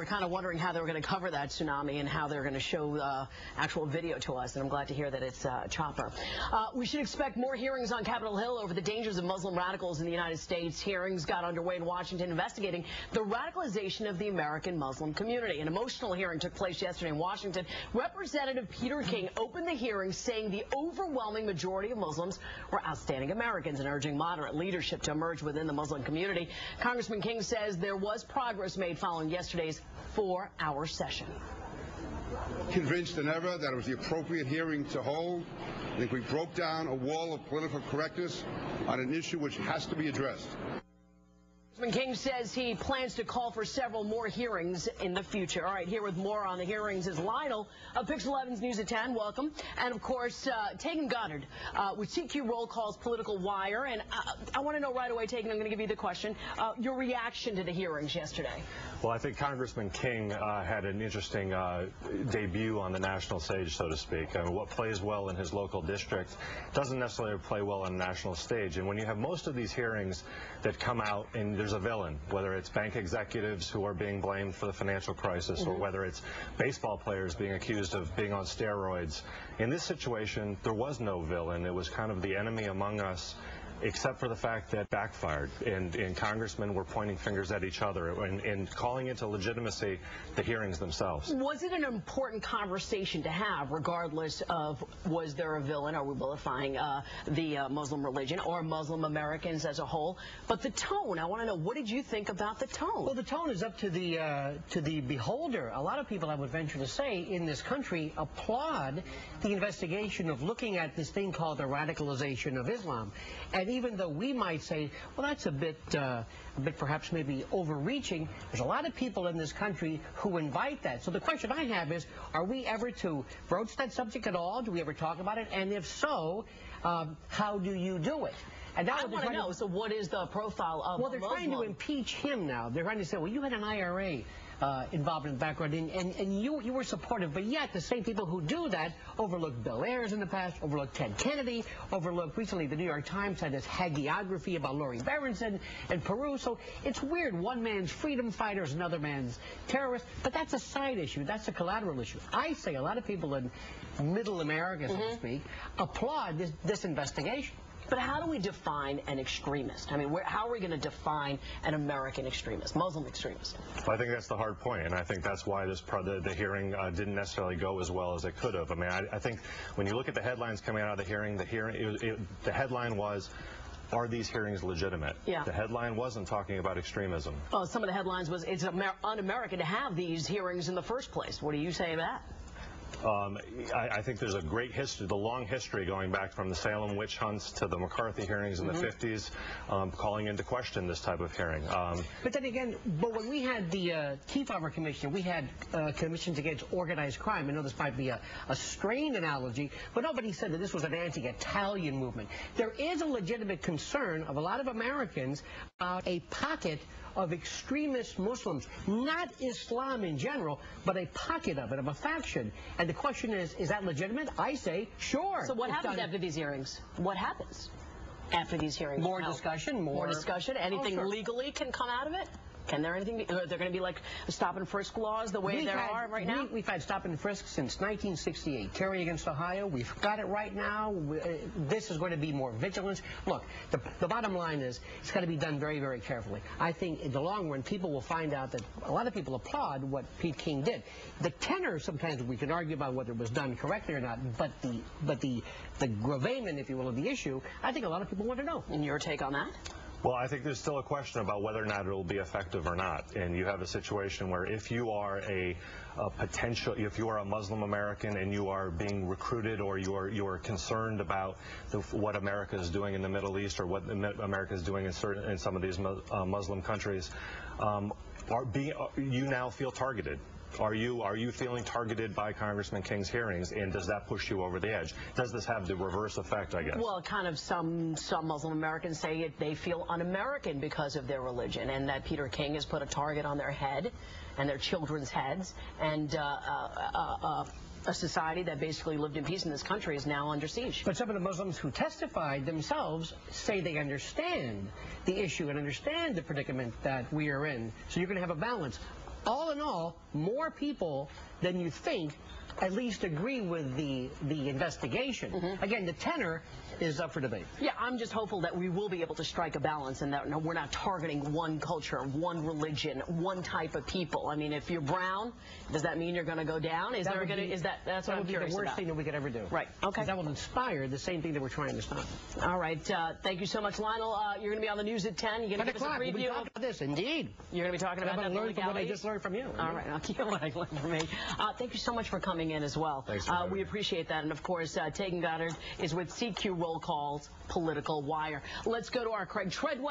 were kind of wondering how they were going to cover that tsunami and how they're going to show actual video to us, and I'm glad to hear that it's chopper. We should expect more hearings on Capitol Hill over the dangers of Muslim radicals in the United States. Hearings got underway in Washington investigating the radicalization of the American Muslim community. An emotional hearing took place yesterday in Washington. Representative Peter King opened the hearing saying the overwhelming majority of Muslims were outstanding Americans and urging moderate leadership to emerge within the Muslim community. Congressman King says there was progress made following yesterday's 4-hour session. Convinced than ever that it was the appropriate hearing to hold. I think we broke down a wall of political correctness on an issue which has to be addressed. Congressman King says he plans to call for several more hearings in the future. All right, here with more on the hearings is Lionel of PIX-11's News at 10. Welcome. And, of course, Taegan Goddard with CQ Roll Call's Political Wire. And I want to know right away, Taegan, I'm going to give you the question, your reaction to the hearings yesterday. Well, I think Congressman King had an interesting debut on the national stage, so to speak. I mean, what plays well in his local district doesn't necessarily play well on the national stage. And when you have most of these hearings that come out and there's a villain, whether it's bank executives who are being blamed for the financial crisis or whether it's baseball players being accused of being on steroids. In this situation, there was no villain. It was kind of the enemy among us, except for the fact that backfired, and congressmen were pointing fingers at each other and calling into legitimacy the hearings themselves. Was it an important conversation to have, regardless of was there a villain, are we vilifying the Muslim religion or Muslim Americans as a whole? But the tone, I want to know, what did you think about the tone? Well, the tone is up to the beholder. A lot of people, I would venture to say, in this country applaud the investigation of looking at this thing called the radicalization of Islam. And even though we might say, well, that's a bit perhaps maybe overreaching, there's a lot of people in this country who invite that. So the question I have is, are we ever to broach that subject at all? Do we ever talk about it? And if so, how do you do it? And I want to know, so what is the profile of Well, they're trying to impeach him now. They're trying to say, well, you had an IRA involved in the background, and you were supportive, but yet the same people who do that overlooked Bill Ayers in the past, overlooked Ted Kennedy, overlooked recently the New York Times had this hagiography about Lori Berenson and Peru. So it's weird. One man's freedom fighters, another man's terrorist, but that's a side issue. That's a collateral issue. I say a lot of people in middle America, so to speak, applaud this investigation. But how do we define an extremist? I mean, how are we going to define an American extremist, Muslim extremist? Well, I think that's the hard point, and I think that's why the hearing didn't necessarily go as well as it could have. I mean, I think when you look at the headlines coming out of the hearing, the headline was, are these hearings legitimate? Yeah. The headline wasn't talking about extremism. Well, some of the headlines was, it's un-American to have these hearings in the first place. What do you say to that? I think there's a great history, the long history going back from the Salem witch hunts to the McCarthy hearings in the 50s, calling into question this type of hearing. But then again, when we had the Kefauver Commission, we had commissions against organized crime. I know this might be a strained analogy, but nobody said that this was an anti-Italian movement. There is a legitimate concern of a lot of Americans about a pocket of extremist Muslims, not Islam in general, but a pocket of it, of a faction. And the question is that legitimate? I say, sure. So what happens after these hearings? What happens after these hearings? More discussion, more discussion. Anything legally can come out of it? Can there anything be, are there going to be like stop and frisk laws the way there are right now? We've had stop and frisk since 1968. Terry against Ohio, we've got it right now. This is going to be more vigilance. Look, the bottom line is it's got to be done very, very carefully. I think in the long run, people will find out that a lot of people applaud what Pete King did. The tenor, sometimes we can argue about whether it was done correctly or not, but the gravamen, if you will, of the issue, I think a lot of people want to know. And your take on that? Well, I think there's still a question about whether or not it will be effective or not. And you have a situation where if you are if you are a Muslim American and you are being recruited or you are concerned about what America is doing in the Middle East or what America is doing in some of these Muslim countries, you now feel targeted. Are you feeling targeted by Congressman King's hearings, and does that push you over the edge? Does this have the reverse effect, I guess? Well, kind of some Muslim Americans say they feel un-American because of their religion, and that Peter King has put a target on their head and their children's heads, and a society that basically lived in peace in this country is now under siege. But some of the Muslims who testified themselves say they understand the issue and understand the predicament that we are in. So you're going to have a balance. all in all, more people than you think at least agree with the investigation. Again, the tenor is up for debate. Yeah, I'm just hopeful that we will be able to strike a balance and that we're not targeting one culture, one religion, one type of people. I mean, if you're brown, does that mean you're going to go down? That's what I'm curious about. That would be the worst thing that we could ever do. Right. Okay. That will inspire the same thing that we're trying to stop. All right. Thank you so much, Lionel. You're going to be on the news at 10. You're going to give us a preview. We'll be talking about this, indeed. You're going to be talking about that learn from what I just learned from you. All right. I'll keep what I learned from me. Thank you so much for coming in as well. Thanks we appreciate that. And, of course, Taegan Goddard is with CQ Roll Call's Political Wire. Let's go to our Craig Treadway.